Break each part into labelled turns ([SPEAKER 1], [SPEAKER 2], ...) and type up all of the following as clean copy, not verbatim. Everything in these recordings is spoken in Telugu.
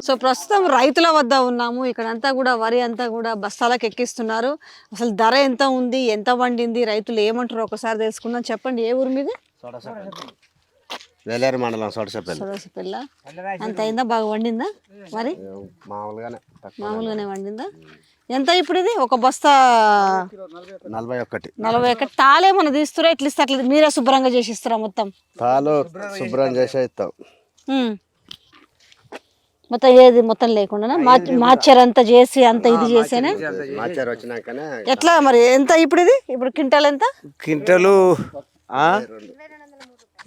[SPEAKER 1] సో ప్రస్తుతం రైతుల వద్ద ఉన్నాము. ఇక్కడంతా కూడా వరి అంతా కూడా బస్తాలకు ఎక్కిస్తున్నారు. అసలు ధర ఎంత ఉంది, ఎంత వండింది, రైతులు ఏమంటారు ఒకసారి తెలుసుకుందాం. చెప్పండి, ఏ ఊరు మీది?
[SPEAKER 2] వేలేరు మండలం సొడసపల్లి.
[SPEAKER 1] అంత అయిందా? బాగా వండిందా మరి? మామూలుగానే వండిందా? ఎంత ఇప్పుడు ఇది ఒక బస్తా? 41. తాళేమన్నా తీస్తురా? ఎట్లా ఇస్తా? అట్లా మీరే శుభ్రంగా చేసి ఇస్తారా? మొత్తం
[SPEAKER 2] తాలు శుభ్రం చేసి ఇస్తాం.
[SPEAKER 1] మొత్తం ఏది మొత్తం లేకుండా మార్చారంతా చేసి అంత ఇది చేసేనే
[SPEAKER 2] వచ్చినాకనే.
[SPEAKER 1] ఎట్లా మరి? ఎంత ఇప్పుడు ఇది? ఇప్పుడు క్వింటాల్ ఎంత?
[SPEAKER 3] క్వింటలు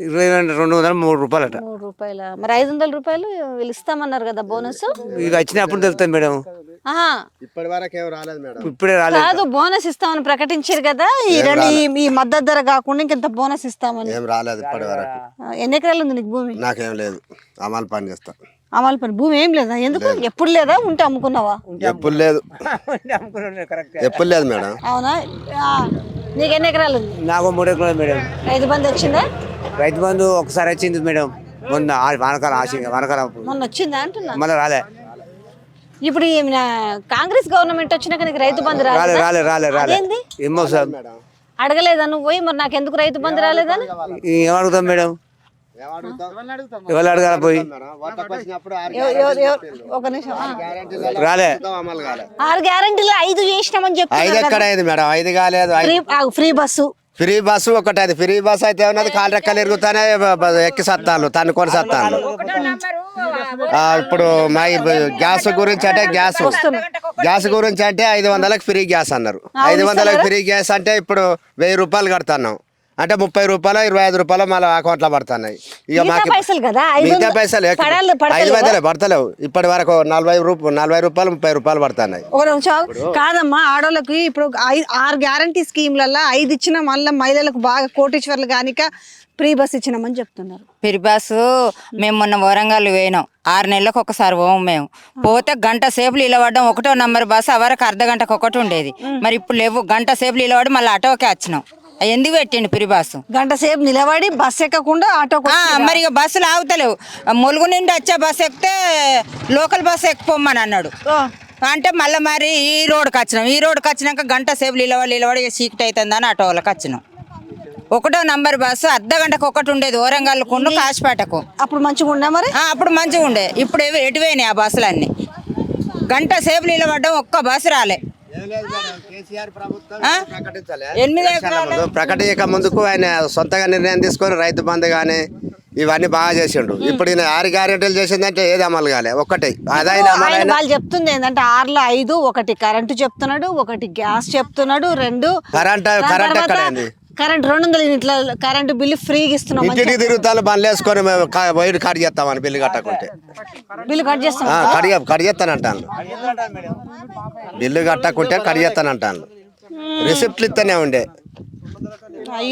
[SPEAKER 3] 203 రూపాయలట.
[SPEAKER 1] 3 రూపాయల. మరి 500 రూపాయలు వీళ్ళు ఇస్తామన్నారు కదా బోనస్.
[SPEAKER 3] ఇక వచ్చినప్పుడు తెలుస్తుంది మేడం.
[SPEAKER 2] ఇప్పటి వరకు ఏం రాలేదు మేడం.
[SPEAKER 3] ఇప్పుడే రాలేదు.
[SPEAKER 1] కాదు, బోనస్ ఇస్తామని ప్రకటించారు కదా. ఈ మద్దతు ధర కాకుండా ఇంకెంత బోనస్ ఇస్తామని.
[SPEAKER 2] ఏం రాలేదు ఇప్పటి వరకు.
[SPEAKER 1] ఎన్ని ఎకరాలు ఉంది నీకు భూమి?
[SPEAKER 2] నాకేం లేదు, అమలు పని చేస్తా.
[SPEAKER 1] అమలు పని భూమి ఏం లేదా? ఎందుకు? ఎప్పుడు లేదా? ఉంటే అమ్ముకున్నావా?
[SPEAKER 2] ఎప్పుడు లేదు, ఎప్పుడు లేదు మేడం.
[SPEAKER 1] అవునా? నీకు ఎన్ని ఎకరాలు ఉంది?
[SPEAKER 3] నాకు 3 ఎకరాలు మేడం.
[SPEAKER 1] రైతు బంధు వచ్చిందా?
[SPEAKER 3] రైతు బంధు ఒకసారి వచ్చింది మేడం, మొన్న వానకాలం
[SPEAKER 1] మొన్న వచ్చిందా అంటున్నా.
[SPEAKER 3] మళ్ళీ రాలే.
[SPEAKER 1] ఇప్పుడు కాంగ్రెస్ గవర్నమెంట్ వచ్చినాక నీకు రైతు బంధు రాలేదు?
[SPEAKER 3] ఏమో సార్
[SPEAKER 1] అడగలేదా నువ్వు పోయి? మరి నాకు ఎందుకు రైతు బంధు రాలేదని
[SPEAKER 3] ఏమడుగుతాం మేడం? ఎవరు అడగాల పోయి?
[SPEAKER 1] ఒక నిమిషం.
[SPEAKER 3] రాలే.
[SPEAKER 1] 6 గ్యారెంటీలు 5 చేసినామని చెప్పి.
[SPEAKER 2] 5 ఎక్కడ అయింది మేడం? 5 కాలేదు.
[SPEAKER 1] Free bus.
[SPEAKER 2] ఫ్రీ బస్సు ఒకటి. అది ఫ్రీ బస్ అయితే ఉన్నది, కాలు రెక్కలు ఎరుగుతానే ఎక్కి సత్తాలు తన్నుకొని సత్తాలు. ఇప్పుడు మా గ్యాస్ గురించి అంటే గ్యాస్ గురించి అంటే 500లకు ఫ్రీ గ్యాస్ అన్నారు. 500లకు ఫ్రీ గ్యాస్ అంటే ఇప్పుడు 1000 రూపాయలు కడుతున్నాం. అంటే 30 రూపాయలు 25 రూపాయలు మళ్ళీ అకౌంట్లో పడుతున్నాయి. ఇక మాకు మిగతా పైసలు 500 పడతలేవు. ఇప్పటి వరకు 40 రూపాయలు 30 రూపాయలు పడుతున్నాయి.
[SPEAKER 1] కాదమ్మా, ఆడోళ్ళకి ఇప్పుడు 6 గ్యారంటీ స్కీమ్లలో 5 ఇచ్చిన మళ్ళీ మహిళలకు బాగా కోటీశ్వర్లు కానిక ఫ్రీ బస్ ఇచ్చినామని చెప్తున్నారు.
[SPEAKER 4] ఫ్రీ బస్సు మేము మొన్న వరంగల్ పోయినాం. 6 నెలలకు ఒకసారి పోము. మేము పోతే గంట సేపులు నిలబడ్డాం. 1వ నంబర్ బస్సు అవరకు అర్ధగంటకు ఒకటి ఉండేది. మరి ఇప్పుడు లేవు. గంట సేపులు నిలబడి మళ్ళీ ఆటోకే వచ్చినాం. ఎందుకు పెట్టండి ఫ్రీ బస్సు?
[SPEAKER 1] గంట సేపు నిలబడి బస్సు ఎక్కకుండా ఆటో.
[SPEAKER 4] మరి ఇక బస్సులు ఆగుతలేవు. ములుగు నుండి వచ్చే బస్సు ఎక్కితే లోకల్ బస్సు ఎక్కిపోమ్మని అన్నాడు. అంటే మళ్ళీ మరి ఈ రోడ్కి వచ్చినాం. ఈ రోడ్కి వచ్చినాక గంట సేపు నిలబడి చీకటి అవుతుందని ఆటో వాళ్ళకి వచ్చినాం. 1వ నంబర్ బస్సు అర్ధగంటకు ఒకటి ఉండేది వరంగల్కు కాశీపేటకు.
[SPEAKER 1] అప్పుడు మంచిగా ఉండే మరి?
[SPEAKER 4] అప్పుడు మంచిగా ఉండే. ఇప్పుడు ఎటువైనాయి ఆ బస్సులన్నీ? గంట సేపు నిలబడ్డం, ఒక్క బస్సు రాలే. 8 ఎకరాలు
[SPEAKER 2] ప్రకటించక ముందుకు ఆయన సొంతగా నిర్ణయం తీసుకొని రైతు బంధు కానీ ఇవన్నీ బాగా చేసిండు. ఇప్పుడు ఈయన 6 గ్యారెంటీలు చేసిందంటే ఏది అమలు కాలే. ఒకటి
[SPEAKER 1] వాళ్ళు చెప్తుంది ఏంటంటే 6లో 5, 1 కరెంటు చెప్తున్నాడు, 1 గ్యాస్ చెప్తున్నాడు, 2 కరెంట్ 200 యూనిట్ల కరెంటు బిల్లు ఫ్రీగా ఇస్తున్నాం.
[SPEAKER 2] ఇంటికి తిరుగుతాను బండ్లు వేసుకొని వైర్ కట్ చేస్తామని బిల్లు కట్టకుంటే.
[SPEAKER 1] బిల్లు కట్ చేస్తాం.
[SPEAKER 2] కట్ చేస్తానంటాను. బిల్లు కట్టకుంటే కట్ చేస్తానంటాను. రిసిప్ట్లు ఇస్తూనే ఉండే.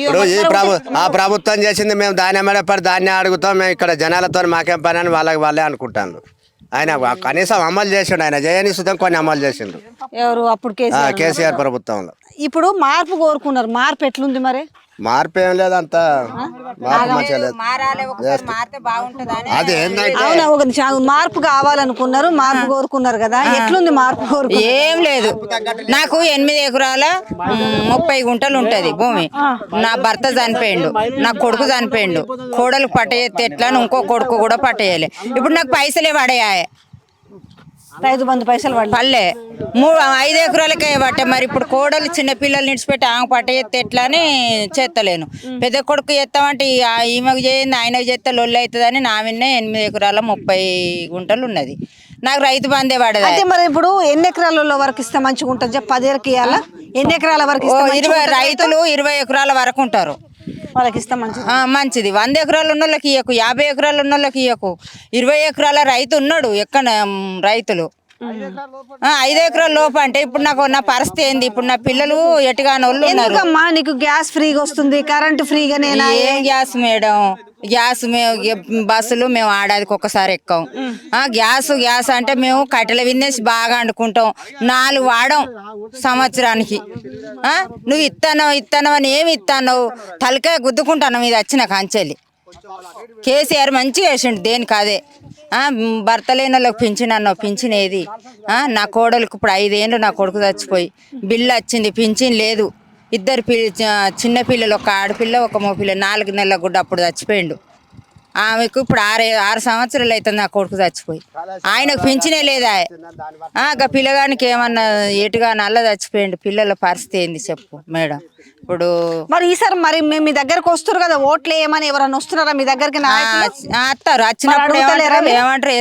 [SPEAKER 2] ఇప్పుడు ఆ ప్రభుత్వం చేసింది మేము దాన్ని అమ్మడపడి దాన్ని అడుగుతాం. మేము ఇక్కడ జనాలతో మాకేం పని అని వాళ్ళే అనుకుంటాను. ఆయన కనీసం అమలు చేసిండు. ఆయన జయని సుతం కొన్ని అమలు చేసిండు.
[SPEAKER 1] ఎవరు? అప్పుడు
[SPEAKER 2] కేసీఆర్ ప్రభుత్వంలో.
[SPEAKER 1] ఇప్పుడు మార్పు కోరుకున్నారు. మార్పు ఎట్లుంది మరి?
[SPEAKER 2] మార్పు ఏం లేదు, అంత మార్పు మంచిగా లేదు. అది
[SPEAKER 1] మార్పు కావాలనుకున్నారు, మార్పు కోరుకున్నారు కదా. ఎట్లుంది మార్పు?
[SPEAKER 4] ఏం లేదు. నాకు 8 ఎకరాల 30 గుంటలు ఉంటది భూమి. నా భర్త చనిపోయిండు, నా కొడుకు చనిపోయిండు. కోడలు పట్టేస్తే ఎట్లా, ఇంకో కొడుకు కూడా పట్టేయాలి. ఇప్పుడు నాకు పైసలే పడేయాలి.
[SPEAKER 1] రైతు బంధు పైసలు
[SPEAKER 4] పల్లె 5 ఎకరాలకే పట్టే. మరి ఇప్పుడు కోడలు చిన్న పిల్లలు నిడిచిపెట్టి ఆమె పట్ట చేస్తే ఎట్లా అని చేస్తలేను. పెద్ద కొడుకు చేస్తామంటే ఈమెకు చేయింది ఆయనకు చేస్తే లొల్లి అవుతుందని నా విన్నే 8 ఎకరాల 30 గుంటలు ఉన్నది. నాకు రైతు బందే పడదు.
[SPEAKER 1] అయితే మరి ఇప్పుడు ఎన్ని ఎకరాల వరకు ఇస్తే మంచిగా ఉంటుంది? 10 ఏళ్ళకి ఇవ్వాలా? ఎన్ని ఎకరాల వరకు?
[SPEAKER 4] రైతులు 20 ఎకరాల వరకు ఉంటారు.
[SPEAKER 1] వాళ్ళకి ఇస్తే
[SPEAKER 4] మంచిది. 100 ఎకరాలు ఉన్న వాళ్ళకి ఇయ్యకు, 50 ఎకరాలు ఉన్న వాళ్ళకి ఇయ్యకు. 20 ఎకరాల రైతు ఉన్నాడు. ఎక్కడ రైతులు 5 ఎకరాల లోపు అంటే ఇప్పుడు నా పరిస్థితి ఏంది? ఇప్పుడు నా పిల్లలు ఎటుగాని వాళ్ళు ఉన్నారు.
[SPEAKER 1] నీకు గ్యాస్ ఫ్రీగా వస్తుంది, కరెంట్ ఫ్రీగానే.
[SPEAKER 4] ఏం గ్యాస్ మేడం? గ్యాస్ బస్సులు మేము ఆడాదికి ఒక్కసారి ఎక్కాం. గ్యాస్ అంటే మేము కట్టెల విన్నేసి బాగా వండుకుంటాం. 4 వాడం సంవత్సరానికి. నువ్వు ఇస్తానవు అని ఏమి ఇస్తానవు? తలకాయ గుద్దుకుంటాను ఇది వచ్చిన కంచెలి. కేసీఆర్ మంచిగా వేసిండు దేనికి అదే భర్త లేని వాళ్ళకి పింఛన్ అన్నావు పింఛన్ ఏది నా కోడలకు ఇప్పుడు 5 ఏళ్ళు నా కొడుకు చచ్చిపోయి బిల్లు వచ్చింది పింఛన్ లేదు ఇద్దరు చిన్న పిల్లలు ఒక ఆడపిల్ల ఒక మగపిల్ల 4 నెలల గుడ్డ అప్పుడు చచ్చిపోయిండు ఆమెకు ఇప్పుడు 6 సంవత్సరాలు అవుతుంది నా కొడుకు చచ్చిపోయి ఆయనకు పింఛనే లేదా పిల్లగానికి ఏమన్నా ఎటుగా నల్ల చచ్చిపోయిండు పిల్లల పరిస్థితి ఏంది చెప్పు మేడం ఇప్పుడు
[SPEAKER 1] మరి ఈసారి మరి మీ దగ్గరకు వస్తారు కదా ఓట్లు ఏమని ఎవరన్నా వస్తున్నారా మీ దగ్గరికి
[SPEAKER 4] వస్తారు వచ్చినప్పుడు ఏమంటారు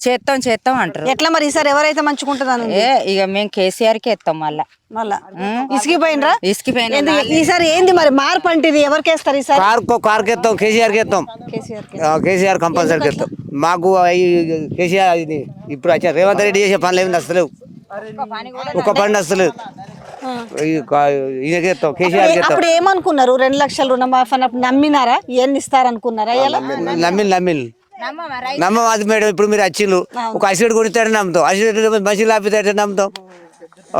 [SPEAKER 4] చేస్తాం అంటారు
[SPEAKER 1] ఎట్లా మరి ఈసారి ఎవరైతే మంచుకుంటుందని
[SPEAKER 4] ఇక మేము కేసీఆర్కి ఎత్తాం మళ్ళా
[SPEAKER 1] ఇసిగిపోయినరా
[SPEAKER 4] ఇసుకిపోయిన
[SPEAKER 1] ఈసారి ఏంది మరి మార్పు అంటే ఇది ఎవరికి వేస్తారు ఈసారి
[SPEAKER 3] కార్కి ఎత్తాం కేసీఆర్కి ఎత్తాం కేసీఆర్ కంపల్సరీకి ఎత్తాం మాకు కేసీఆర్ ఇది ఇప్పుడు వచ్చారు రేవంత్ రెడ్డి చేసే పనులు ఏమి వస్తలేవు ఒక పని వస్తలేదు
[SPEAKER 1] అప్పుడు ఏమనుకున్నారు 2 లక్షల రుణమాఫీ అన్నప్పుడు నమ్మినారా ఎన్ని ఇస్తారనుకున్నారా
[SPEAKER 3] నమ్మది మేడం ఇప్పుడు మీరు వచ్చిండ్రు ఒక అసిడ్ కొడితే నమ్ముతాం అసిడ్ మసీలు ఆపితే నమ్ముతాం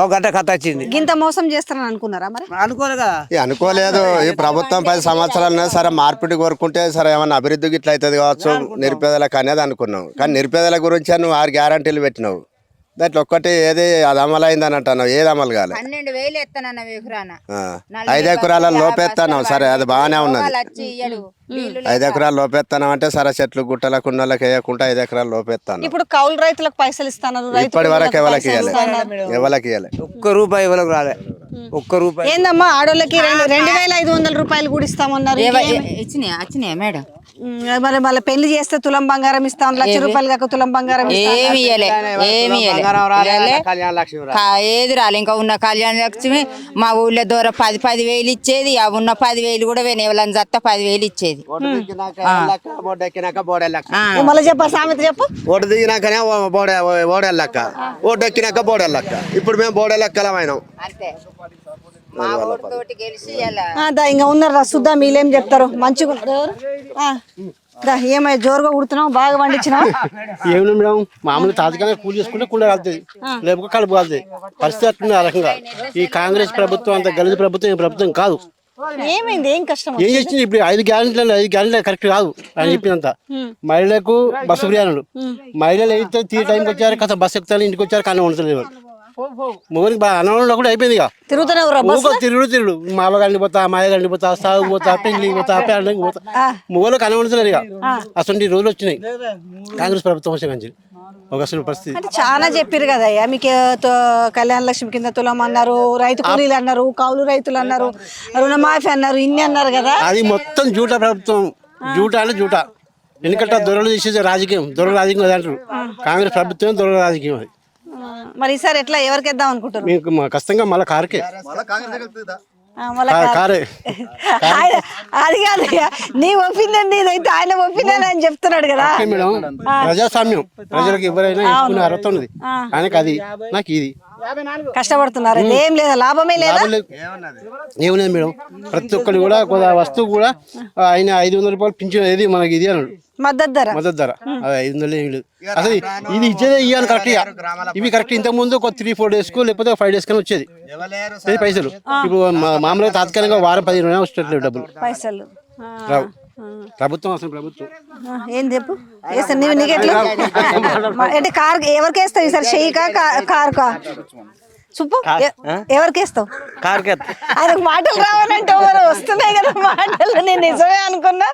[SPEAKER 3] ఒక గంట కథ వచ్చింది
[SPEAKER 1] ఇంత మోసం చేస్తారని అనుకున్నారా మరి
[SPEAKER 3] అనుకోలేగా
[SPEAKER 2] అనుకోలేదు ఈ ప్రభుత్వం 10 సంవత్సరాలు సరే మార్పిడి కోరుకుంటే సరే ఏమన్నా అభివృద్ధికి ఇట్లా అవుతుంది కావచ్చు నిరుపేదలకు అనేది అనుకున్నాం కానీ నిరుపేదల గురించి నువ్వు 6 గ్యారంటీలు పెట్టినావు దాంట్లో ఒక్కటి ఏది అది అమలు అయిందని అంటున్నావు ఏది అమలు కాలే
[SPEAKER 4] 12,000 ఎత్తానన్న ఎకరాన
[SPEAKER 2] 5 ఎకరాల లోపెత్తాను సరే అది బాగానే ఉన్నది 5 ఎకరాలు లోపెత్తాను అంటే సరే చెట్లు గుట్టల కుండలకు వేయకుండా 5 ఎకరాలు లోపెత్తాను
[SPEAKER 1] ఇప్పుడు కౌలు రైతులకు పైసలు ఇస్తాను
[SPEAKER 2] ఇప్పటి వరకు ఎవరికి ఇవ్వాలి
[SPEAKER 3] ఒక్క రూపాయి ఎవరికి రాలే ఒక్క రూపాయి
[SPEAKER 1] ఏందమ్మా ఆడోళ్ళకి 2,500 రూపాయలు కూడా ఇస్తామన్నారు
[SPEAKER 4] వచ్చినాయా మేడం
[SPEAKER 1] మరి మళ్ళీ పెళ్లి చేస్తే తులం బంగారం ఇస్తాం 1,00,000 రూపాయలు కాక తులం బంగారం
[SPEAKER 4] ఏమి ఏది రాలే ఇంకా ఉన్న కళ్యాణ లక్ష్మి మా ఊళ్ళో దూరం 10,000 ఇచ్చేది ఆ ఉన్న 10,000 కూడా ఎవరైనా జత్త 10,000 ఇచ్చేది
[SPEAKER 1] మళ్ళీ చెప్ప సామెత చెప్పు
[SPEAKER 2] ఓటు దిగినాకనే బోడెల్లక్క ఓటు ఎక్కినాక బోడెల్లక్క ఇప్పుడు మేము బోడెల్లక్కలమైనాం
[SPEAKER 1] ఇంకా ఉన్నారా చూద్దాం వీళ్ళేం చెప్తారు మంచిగా ఏమై జోరుగా కుడుతున్నావు బాగా పండించినావు
[SPEAKER 5] ఏమి మేడం మామూలు తాజాగా కూలి చేసుకుంటే కుండ కాలుతుంది లేకపోతే కడుపు కాలుతుంది పరిస్థితి అట్లుంది ఆ రకంగా ఈ కాంగ్రెస్ ప్రభుత్వం అంత గలీజు ప్రభుత్వం ఈ ప్రభుత్వం కాదు
[SPEAKER 1] ఏమైంది ఏం కష్టం
[SPEAKER 5] ఏం చేసింది ఇప్పుడు 5 గ్యారెంటీలు కరెక్ట్ కాదు అని చెప్పినంత మహిళలకు బస్సు ప్రయాణాలు మహిళలు అయితే తీ టైంకి వచ్చారు కాస్త బస్సు ఎక్కుతారు ఇంటికి వచ్చారు కానీ ఉండలేదు మొగనికి బాగా అనవడంలో కూడా అయిపోయింది ఇక తిరుగుడు మామగారిని పోతా మాయగారిని పోతా సాగు పోతా పెళ్లికి పోతా పేడకి పోతా మొగలకు అనవడతలేదు ఇక అసలు రోజులు వచ్చినాయి కాంగ్రెస్ ప్రభుత్వం వచ్చే కంచి ఒక అసలు పరిస్థితి
[SPEAKER 1] అంటే చాలా చెప్పారు కదయ్యా మీకు కళ్యాణ లక్ష్మి కింద తులం అన్నారు రైతు కూలీలు అన్నారు కౌలు రైతులు అన్నారు రుణమాఫీ అన్నారు ఇన్ని అన్నారు కదా
[SPEAKER 5] అది మొత్తం జూటా ప్రభుత్వం జూటా అంటే జూటా ఎందుకంటే దొరలు తీసేది రాజకీయం దొరల రాజకీయం అది అంటారు కాంగ్రెస్ ప్రభుత్వం దొరల రాజకీయం అది
[SPEAKER 1] మరి ఈసారి ఎట్లా ఎవరికి ఇద్దాం అనుకుంటారు
[SPEAKER 5] మీకు ఖచ్చితంగా మళ్ళీ కారుకే
[SPEAKER 1] అది కాదు నీ ఒపీనియన్ నీదైతే ఆయన ఒపీనియన్ అని చెప్తున్నాడు కదా
[SPEAKER 5] మేడం ప్రజాస్వామ్యం ప్రజలకు ఎవరైనా ఇచ్చుకునే అర్హత ఉన్నది ఆయనకి అది నాకు ఇది
[SPEAKER 1] కష్టపడుతున్నారు ఏం లేదా లాభమే లేదా
[SPEAKER 5] ఏమున్నది మేడం ప్రతి ఒక్కరు కూడా వస్తువు కూడా ఆయన 500 రూపాయలు పింఛన్ ఏది మనకి ఇది అన్నాడు
[SPEAKER 1] మద్దతు ధర
[SPEAKER 5] అది 500 ఏమి లేదు అసలు ఇది ఇచ్చేదే ఇవ్వాలి కరెక్ట్ ఇవి కరెక్ట్ ఇంతకు ముందు ఒక 3-4 days లేకపోతే 5 days కానీ వచ్చేది పైసలు ఇప్పుడు మామూలుగా తాత్కాలికంగా వారం 15 రోజులు వచ్చేట్లేదు డబ్బులు
[SPEAKER 1] పైసలు
[SPEAKER 5] రావు ప్రభుత్వం అసలు ప్రభుత్వం
[SPEAKER 1] ఏం చెప్పు నీకెట్లా అంటే కార్ ఎవరికి వేస్తావు ఈసారి చెయ్యికా కారుకా చెప్పు ఎవరికి వేస్తావు ఆయనకు మాటలు రావాలంటే ఎవరు వస్తున్నాయి కదా మాటలు నేను నిజమే అనుకున్నా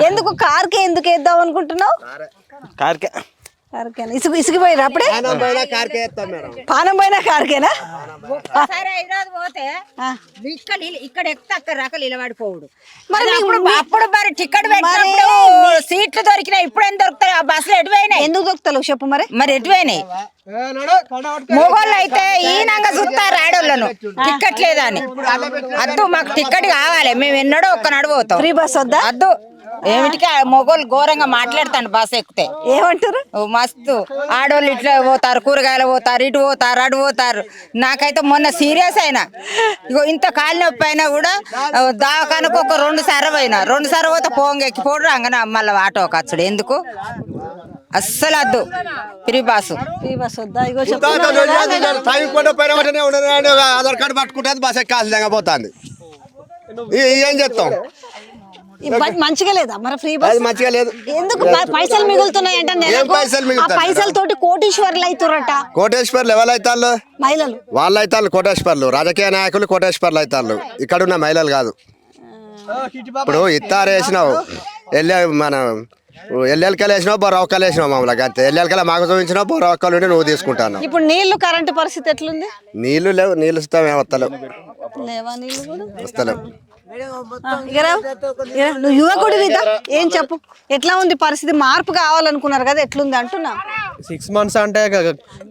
[SPEAKER 1] ఎందుకు కార్కే ఎందుకు వేద్దాం అనుకుంటున్నావు ఇసుకుపోయిరా అప్పుడే పానం పోయినా కార్కేనా
[SPEAKER 4] పోతే ఇక్కడ ఎక్కితే అక్కడ రకాలు నిలబడిపోవుడు మరి అప్పుడు మరి టికెట్ పెట్టినప్పుడు సీట్లు దొరికినాయి ఇప్పుడు ఏం దొరుకుతాయి ఆ బస్సులు ఎటువైనాయి
[SPEAKER 1] ఎందుకు దొరుకుతావు చెప్పు మరి
[SPEAKER 4] ఎటువైనాయి మొగోళ్ళు అయితే ఈనంగా చూస్తారు ఆడోళ్ళను టికెట్ లేదా అని అద్దు మాకు టికెట్ కావాలి మేము ఎన్నడో ఒక్కనాడు పోతాం
[SPEAKER 1] ఫ్రీ బస్ వద్దా
[SPEAKER 4] అద్దు ఏమిటికి మొగోళ్ళు ఘోరంగా మాట్లాడతాను బస్ ఎక్కితే
[SPEAKER 1] ఏమంటారు
[SPEAKER 4] మస్తు ఆడోళ్ళు ఇట్లా పోతారు కూరగాయలు పోతారు ఇటు పోతారు అటు పోతారు నాకైతే మొన్న సీరియస్ అయినా ఇగో ఇంత కాలు నొప్పి అయినా కూడా దావకానికి ఒక 2 సార్లు పోయినా 2 సార్లు పోతే పోంగెక్కిపోడు అంగన మళ్ళీ ఆటో కచ్చుడు ఎందుకు అస్సలు వద్దు ఫ్రీ బస్సు
[SPEAKER 1] వద్దా ఇగో
[SPEAKER 2] ఆధార్ కార్డు పట్టుకుంటే బస్ ఎక్కాల్సిందిగా పోతుంది ఏం చెప్తాం
[SPEAKER 1] మంచిగా లేదా మరి ఫ్రీ బస్
[SPEAKER 2] అది మంచిగా లేదు.
[SPEAKER 1] ఎందుకు పైసలు మిగులుతున్నాయి అంటే
[SPEAKER 2] ఏం పైసలు మిగులుతాయి?
[SPEAKER 1] పైసలతోటి కోటీశ్వర్లు అవుతారట
[SPEAKER 2] కోటేశ్వర్లు ఎవరైతాళ్ళు?
[SPEAKER 1] మహిళలు.
[SPEAKER 2] వాళ్ళు అవుతాళ్ళు కోటేశ్వర్లు, రాజకీయ నాయకులు కోటేశ్వర్లు అవుతాళ్ళు, ఇక్కడ ఉన్న మహిళలు కాదు. ఇప్పుడు ఇత్తారు వేసినావు, మన ఎల్లెలకలు వేసినావు, బొరవక్కలు వేసినావు, మామూలుగా అంతే. ఎల్లెలకల మాకు చూపించినావు, బొరవక్కలు ఉండి నువ్వు తీసుకుంటాను.
[SPEAKER 1] ఇప్పుడు నీళ్లు కరెంటు పరిస్థితి ఎట్లుంది?
[SPEAKER 2] నీళ్లు లేవు, నీళ్ళు ఇస్తాం వస్తలేవు,
[SPEAKER 1] లేవా నీళ్లు కూడా?
[SPEAKER 2] వస్తలేవు.
[SPEAKER 1] నువ్వు యువకుడి మీద ఏం చెప్పు, ఎట్లా ఉంది పరిస్థితి? మార్పు కావాలనుకున్నారు కదా, ఎట్లుంది అంటున్నా.
[SPEAKER 6] 6 months అంటే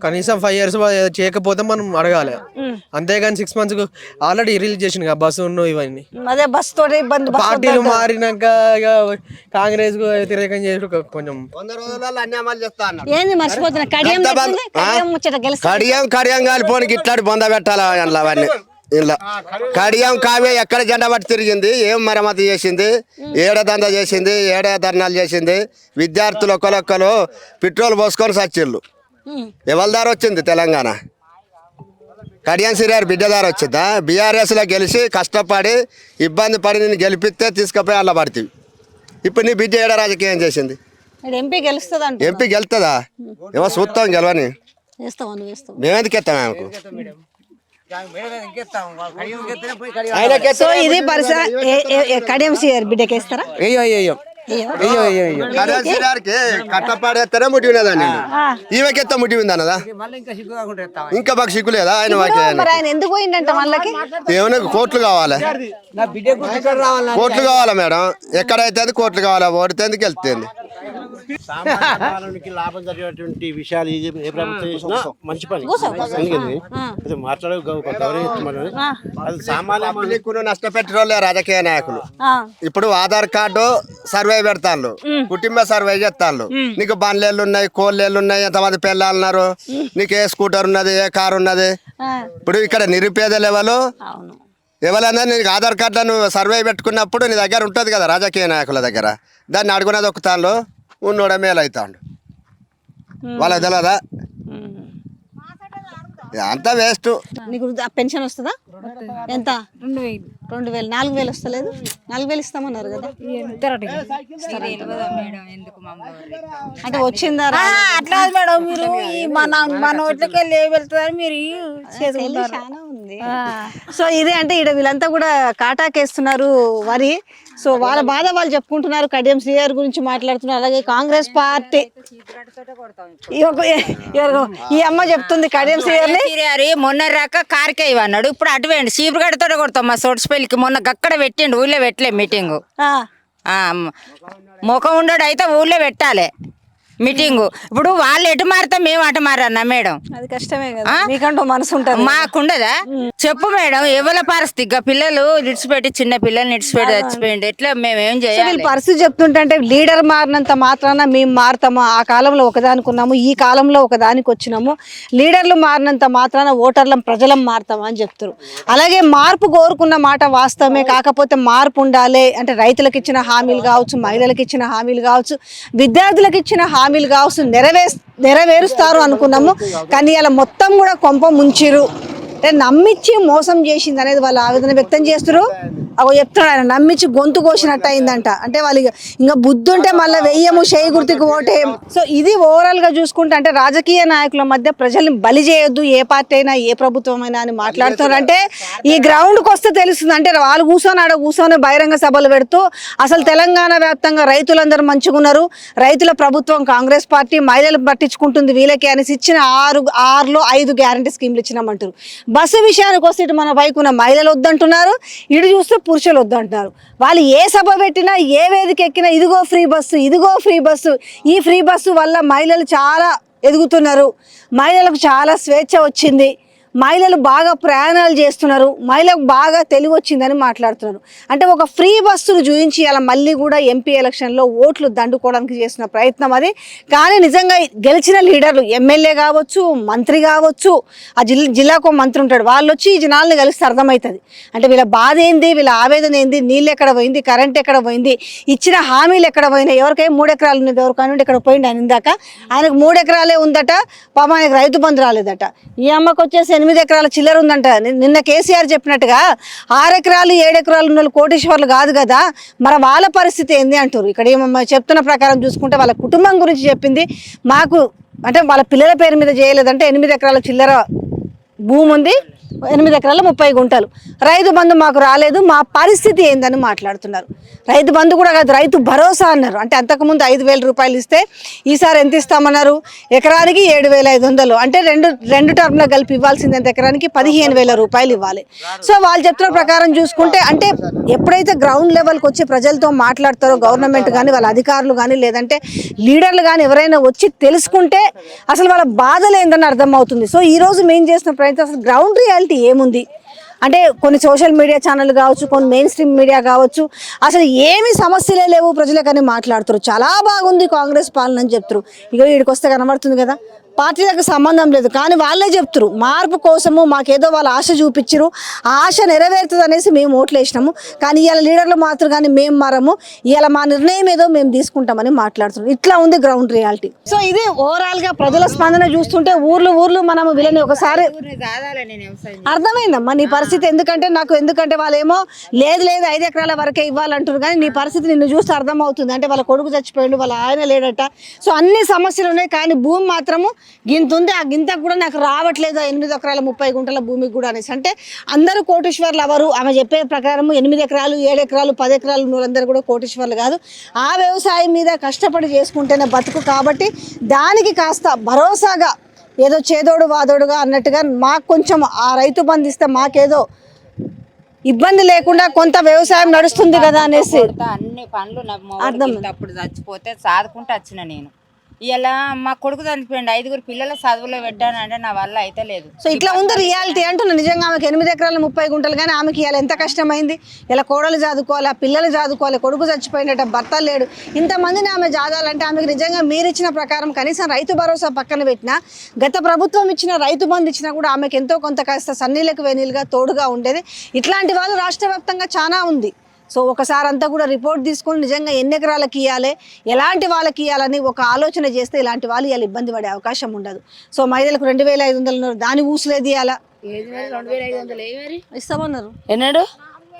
[SPEAKER 6] కనీసం 5 years చేయకపోతే మనం అడగాలి. అంతేగాని 6 months ఆల్రెడీ రిలీజ్ చేసిన బస్సు ఇవన్నీ.
[SPEAKER 1] అదే బస్ తోటి ఇబ్బంది.
[SPEAKER 6] పార్టీలు మారినాక కాంగ్రెస్ కు వ్యతిరేకం చేసి కొంచెం
[SPEAKER 2] 100 రోజులలో అన్ని అమలు చేస్తా అన్నాడు.
[SPEAKER 1] ఏంది మర్చిపోతున్నా, కడియం పెట్టింది, కడియం ముచ్చట గెలుస్తుంది.
[SPEAKER 2] కడియం కాలిపోనికి ఇట్లాంటి బొంద పెట్టాలా అవన్నీ. ఇలా కడియం కావ్య ఎక్కడ జెండా పట్టి తిరిగింది, ఏం మరమ్మతి చేసింది, ఏడదంద చేసింది, ధర్నాలు చేసింది. విద్యార్థులు ఒకరొక్కరు పెట్రోల్ పోసుకొని సచ్చిళ్ళు. ఎవరి దారి వచ్చింది తెలంగాణ? కడియం సిరియార్ బిడ్డ దారి వచ్చిందా? బీఆర్ఎస్లో గెలిచి కష్టపడి ఇబ్బంది పడి నేను గెలిపిస్తే తీసుకుపోయి అల్ల పడుతుంది. ఇప్పుడు నీ బిడ్డ ఏడ రాజకీయం చేసింది?
[SPEAKER 1] ఎంపీ గెలుస్తుంది అంటే
[SPEAKER 2] ఎంపీ గెలుతుందా? ఏమో చూస్తాం గెలవని. మేమెందుకు ఎత్తాం ఆమెకు?
[SPEAKER 1] సో ఇది పరిస్థితి. కడియం సిఆర్ బిడ్డకేస్తారా?
[SPEAKER 2] కట్టపాడేస్తారా ముట్టి ఉన్నదా? ఈమెకెత్తా ముట్టి ఉంది అన్నదా? ఇంకా బాగా సిగ్గు లేదా ఆయన?
[SPEAKER 1] ఆయన ఎందుకు పోయిందంట వాళ్ళకి?
[SPEAKER 2] ఏమైనా కోట్లు కావాలి, కోట్లు కావాలా మేడం? ఎక్కడైతే అది కోట్లు కావాలా? ఓడితే ఎందుకు వెళ్తుంది?
[SPEAKER 5] సామాన్యునికి లాభం జరిగేటువంటి విషయాలు ఏ ప్రభుత్వం చేసినా మంచి పని. ఎందుకంటే మాట్లాడే అది సామాన్య
[SPEAKER 2] నష్టపెట్టిన వాళ్ళే రాజకీయ నాయకులు. ఇప్పుడు ఆధార్ కార్డు సర్వే పెడతాను, కుటుంబ సర్వే చేస్తాను. నీకు బండ్లేళ్ళు ఉన్నాయి, కోళ్ళేళ్ళు ఉన్నాయి, ఎంతమంది పిల్లలు ఉన్నారు, నీకు ఏ స్కూటర్ ఉన్నది, ఏ కారు ఉన్నది. ఇప్పుడు ఇక్కడ నిరుపేద లెవెల్ ఎవరైనా నీకు ఆధార్ కార్డులను సర్వే పెట్టుకున్నప్పుడు నీ దగ్గర ఉంటుంది కదా రాజకీయ నాయకుల దగ్గర, దాన్ని అడుగునది ఒక తాళ్ళు ఉన్నోడ మేలు అవుతాడు. వాళ్ళకి తెలియదా? అంతా వేస్ట్.
[SPEAKER 1] నీకు పెన్షన్ వస్తుందా? ఎంత? 2000. 4000 వస్తలేదు? 4000 ఇస్తామన్నారు కదా. అంటే వచ్చిందా?
[SPEAKER 7] అట్లా మేడం, మీరు మన ఒట్లకి వెళ్ళి వెళ్తుందని మీరు
[SPEAKER 1] చాలా ఉంది. సో ఇదే అంటే ఇక్కడ వీళ్ళంతా కూడా కాటాకేస్తున్నారు వరి. సో వాళ్ళ బాధ వాళ్ళు చెప్పుకుంటున్నారు. కడియం శ్రీఆర్ గురించి మాట్లాడుతున్నారు. అలాగే కాంగ్రెస్ పార్టీ ఈ అమ్మ చెప్తుంది కడియం శ్రీఆర్
[SPEAKER 4] మొన్న రాక కార్కే ఇవన్నాడు, ఇప్పుడు అటు వేయండి చీపురుగడ్డతో కొడతాం. మా సోడ్చిపల్లికి మొన్న గక్కడ పెట్టిండు, ఊళ్ళో పెట్టలే మీటింగు. ముఖం ఉండడు అయితే ఊళ్ళో పెట్టాలి మీటింగు. ఇప్పుడు వాళ్ళు ఎటు మారుతా మేము అటు మారన్నా మేడం?
[SPEAKER 1] అది కష్టమే కదా, మీకంటూ మనసు ఉంటుంది.
[SPEAKER 4] మాకుండదా? చెప్పు మేడం, ఎవరి పరిస్థితి? పిల్లలు నిడిచిపెట్టి, చిన్న పిల్లలు నిడిచిపెట్టి చచ్చిపోయింది, ఎట్లా మేమేం చేయాలి?
[SPEAKER 1] పరిస్థితి చెప్తుంటే లీడర్ మారినంత మాత్రాన మేము మారుతామా? ఆ కాలంలో ఒకదానికి ఉన్నాము, ఈ కాలంలో ఒకదానికి వచ్చినాము. లీడర్లు మారినంత మాత్రాన ఓటర్లం ప్రజలం మారుతామా అని చెప్తారు. అలాగే మార్పు కోరుకున్న మాట వాస్తవమే, కాకపోతే మార్పు ఉండాలి అంటే రైతులకు ఇచ్చిన హామీలు కావచ్చు, మహిళలకు ఇచ్చిన హామీలు కావచ్చు, విద్యార్థులకు ఇచ్చిన హామీలు కావచ్చు నెరవేరుస్తారు అనుకున్నాము. కానీ అలా మొత్తం కూడా కొంప ముంచిరు, నమ్మించి మోసం చేసింది అనేది వాళ్ళు ఆవేదన వ్యక్తం చేస్తారు. అవి చెప్తాడు ఆయన, నమ్మించి గొంతు కోసినట్టు అయిందంట. అంటే వాళ్ళకి ఇంకా బుద్ధి ఉంటే మళ్ళీ వెయ్యము, చేయి గుర్తుకు ఓటేయం. సో ఇది ఓవరాల్ గా చూసుకుంటే అంటే రాజకీయ నాయకుల మధ్య ప్రజల్ని బలి చేయొద్దు, ఏ పార్టీ అయినా ఏ ప్రభుత్వం అయినా అని మాట్లాడుతున్నారు. అంటే ఈ గ్రౌండ్కి వస్తే తెలుస్తుంది. అంటే వాళ్ళు కూర్చొని బహిరంగ సభలు పెడుతూ అసలు తెలంగాణ వ్యాప్తంగా రైతులందరూ మంచిగున్నారు, రైతుల ప్రభుత్వం కాంగ్రెస్ పార్టీ, మహిళలు పట్టించుకుంటుంది వీళ్ళకి అనేసి ఇచ్చిన 6లో 5 గ్యారంటీ స్కీమ్లు ఇచ్చినామంటారు. బస్సు విషయానికి వస్తే ఇటు మన వైపున మహిళలు వద్దంటున్నారు, ఇటు చూస్తే పురుషులు వద్దంటున్నారు. వాళ్ళు ఏ సభ పెట్టినా, ఏ వేదిక ఎక్కినా ఇదిగో ఫ్రీ బస్సు, ఇదిగో ఫ్రీ బస్సు. ఈ ఫ్రీ బస్సు వల్ల మహిళలు చాలా ఎదుగుతున్నారు, మహిళలకు చాలా స్వేచ్ఛ వచ్చింది, మహిళలు బాగా ప్రయాణాలు చేస్తున్నారు, మహిళలకు బాగా తెలివి వచ్చిందని మాట్లాడుతున్నారు. అంటే ఒక ఫ్రీ బస్సును చూపించి అలా మళ్ళీ కూడా ఎంపీ ఎలక్షన్లో ఓట్లు దండుకోవడానికి చేసిన ప్రయత్నం అది. కానీ నిజంగా గెలిచిన లీడర్లు, ఎమ్మెల్యే కావచ్చు, మంత్రి కావచ్చు, ఆ జిల్లాకు మంత్రి ఉంటాడు, వాళ్ళు వచ్చి ఈ జనాల్ని కలిస్తే అర్థమవుతుంది. అంటే వీళ్ళ బాధ ఏంది, వీళ్ళ ఆవేదన ఏంది, నీళ్ళు ఎక్కడ పోయింది, కరెంట్ ఎక్కడ పోయింది, ఇచ్చిన హామీలు ఎక్కడ పోయినాయి. ఎవరికైనా 3 ఎకరాలు ఉన్నది, ఎవరికైనా ఇక్కడ పోయింది ఆయన ఇందాక, ఆయనకు 3 ఎకరాలే ఉందట, పాపం ఆయనకు రైతు బంధు రాలేదట. ఈ అమ్మకు వచ్చేసి 8 ఎకరాల చిల్లర ఉందంట. నిన్న కేసీఆర్ చెప్పినట్టుగా 6 ఎకరాలు 7 ఎకరాలు ఉన్న వాళ్ళు కోటీశ్వర్లు కాదు కదా, మరి వాళ్ళ పరిస్థితి ఏంది అంటారు. ఇక్కడ చెప్తున్న ప్రకారం చూసుకుంటే వాళ్ళ కుటుంబం గురించి చెప్పింది. మాకు అంటే వాళ్ళ పిల్లల పేరు మీద చేయలేదంటే 8 ఎకరాల చిల్లర భూమి ఉంది, 8 ఎకరాల 30 గుంటలు. రైతు బంధు మాకు రాలేదు, మా పరిస్థితి ఏందని మాట్లాడుతున్నారు. రైతు బంధు కూడా కాదు, రైతు భరోసా అన్నారు. అంటే అంతకుముందు 5,000 రూపాయలు ఇస్తే ఈసారి ఎంత ఇస్తామన్నారు, ఎకరానికి 7,500. అంటే రెండు టర్మ్లో కలిపి ఇవ్వాల్సింది ఎంత, ఎకరానికి 15,000 రూపాయలు ఇవ్వాలి. సో వాళ్ళు చెప్తున్న ప్రకారం చూసుకుంటే అంటే ఎప్పుడైతే గ్రౌండ్ లెవెల్కి వచ్చి ప్రజలతో మాట్లాడతారో గవర్నమెంట్ కానీ వాళ్ళ అధికారులు కానీ లేదంటే లీడర్లు కానీ ఎవరైనా వచ్చి తెలుసుకుంటే అసలు వాళ్ళ బాధలు ఏందని అర్థమవుతుంది. సో ఈరోజు మేము చేసిన ప్రయత్నం అసలు గ్రౌండ్ రియాలిటీ ఏముంది అంటే కొన్ని సోషల్ మీడియా ఛానల్ కావచ్చు, కొన్ని మెయిన్ స్ట్రీమ్ మీడియా కావచ్చు, అసలు ఏమి సమస్యలే లేవు ప్రజలకని మాట్లాడుతారు. చాలా బాగుంది కాంగ్రెస్ పాలన అని చెప్తారు. ఇక వీడికి వస్తే కనబడుతుంది కదా, పార్టీలకు సంబంధం లేదు కానీ వాళ్ళే చెప్తారు మార్పు కోసము మాకేదో వాళ్ళ ఆశ చూపించారు, ఆ ఆశ నెరవేరుతుంది అనేసి మేము ఓట్లు వేసినాము. కానీ ఇవాళ లీడర్లు మాత్రం కానీ మేము మారము, ఇవాళ మా నిర్ణయం ఏదో మేము తీసుకుంటామని మాట్లాడుతున్నాం. ఇట్లా ఉంది గ్రౌండ్ రియాలిటీ. సో ఇది ఓవరాల్ గా ప్రజల స్పందన చూస్తుంటే ఊర్లు మనం వీళ్ళని ఒకసారి అర్థమైందమ్మా నీ పరిస్థితి. ఎందుకంటే వాళ్ళేమో లేదు 5 ఎకరాల వరకే ఇవ్వాలంటారు కానీ నీ పరిస్థితి నిన్ను చూస్తే అర్థమవుతుంది. అంటే వాళ్ళ కొడుకు చచ్చిపోయిండు, వాళ్ళ ఆయన లేడట. సో అన్ని సమస్యలు ఉన్నాయి కానీ భూమి మాత్రము గింత ఉంది, ఆ గింత కూడా నాకు రావట్లేదు 8 ఎకరాల 30 గుంటల భూమికి కూడా అనేసి. అంటే అందరూ కోటీశ్వర్లు ఎవరు, ఆమె చెప్పే ప్రకారం 8 ఎకరాలు 7 ఎకరాలు 10 ఎకరాలు వాళ్ళందరూ కూడా కోటీశ్వర్లు కాదు. ఆ వ్యవసాయం మీద కష్టపడి చేసుకుంటేనే బతుకు. కాబట్టి దానికి కాస్త భరోసాగా ఏదో చేదోడు వాదోడుగా అన్నట్టుగా మాకు కొంచెం ఆ రైతు బంధిస్తే మాకేదో ఇబ్బంది లేకుండా కొంత వ్యవసాయం నడుస్తుంది కదా అనేసి
[SPEAKER 4] అన్ని పనులు అప్పుడు చచ్చిపోతే సాదుకుంటూ వచ్చిన నేను. ఇలా మా కొడుకు చనిపోయింది, 5 పిల్లల చదువులో పెట్టానంటే నా వల్ల అయితే లేదు.
[SPEAKER 1] సో ఇట్లా ఉంది రియాలిటీ అంటున్నా. నిజంగా ఆమెకి 8 ఎకరాల 30 గుంటలు కానీ ఆమెకి ఇలా ఎంత కష్టమైంది. ఇలా కోడలు చదువుకోవాలి, పిల్లలు చదువుకోవాలి, కొడుకు చచ్చిపోయినట్ట, భర్త లేడు, ఇంతమందిని ఆమె చదవాలంటే ఆమెకు నిజంగా మీరు ఇచ్చిన ప్రకారం కనీసం రైతు భరోసా పక్కన పెట్టినా గత ప్రభుత్వం ఇచ్చిన రైతు బంధు ఇచ్చినా కూడా ఆమెకు ఎంతో కొంత కాస్త సన్నీలకు వెనీలుగా తోడుగా ఉండేది. ఇట్లాంటి వాళ్ళు రాష్ట్ర వ్యాప్తంగా చాలా ఉంది. సో ఒకసారి అంతా కూడా రిపోర్ట్ తీసుకొని నిజంగా ఎన్ని ఎకరాలకి ఇవ్వాలి, ఎలాంటి వాళ్ళకి ఇవ్వాలని ఒక ఆలోచన చేస్తే ఇలాంటి వాళ్ళు ఇవాళ ఇబ్బంది పడే అవకాశం ఉండదు. సో మహిళలకు 2,500 దాని ఊసులేదు ఇవ్వాలా,
[SPEAKER 7] 2,500
[SPEAKER 1] ఇస్తామన్నారు.
[SPEAKER 7] ఎన్నడు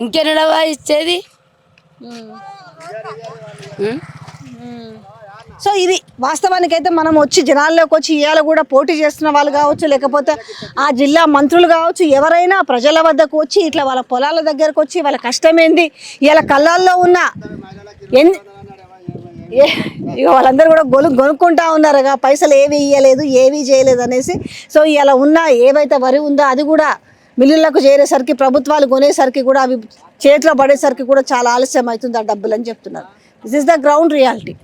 [SPEAKER 7] ఇంకెన్నడవా ఇచ్చేది.
[SPEAKER 1] సో ఇది వాస్తవానికి అయితే మనం వచ్చి జనాల్లోకి వచ్చి ఇవాళ కూడా పోటీ చేస్తున్న వాళ్ళు కావచ్చు, లేకపోతే ఆ జిల్లా మంత్రులు కావచ్చు, ఎవరైనా ప్రజల వద్దకు వచ్చి ఇట్లా వాళ్ళ పొలాల దగ్గరకు వచ్చి వాళ్ళ కష్టమేంది, ఇవాళ కళ్ళల్లో ఉన్న ఇక వాళ్ళందరూ కూడా కొనుక్కుంటా ఉన్నారుగా, పైసలు ఏవి ఇవ్వలేదు ఏవి చేయలేదు అనేసి. సో ఇలా ఉన్న ఏవైతే వరి ఉందో అది కూడా మిల్లులకు చేరేసరికి, ప్రభుత్వాలు కొనేసరికి కూడా అవి చేతిలో పడేసరికి కూడా చాలా ఆలస్యం అవుతుంది ఆ డబ్బులు అని చెప్తున్నారు. This is the ground reality.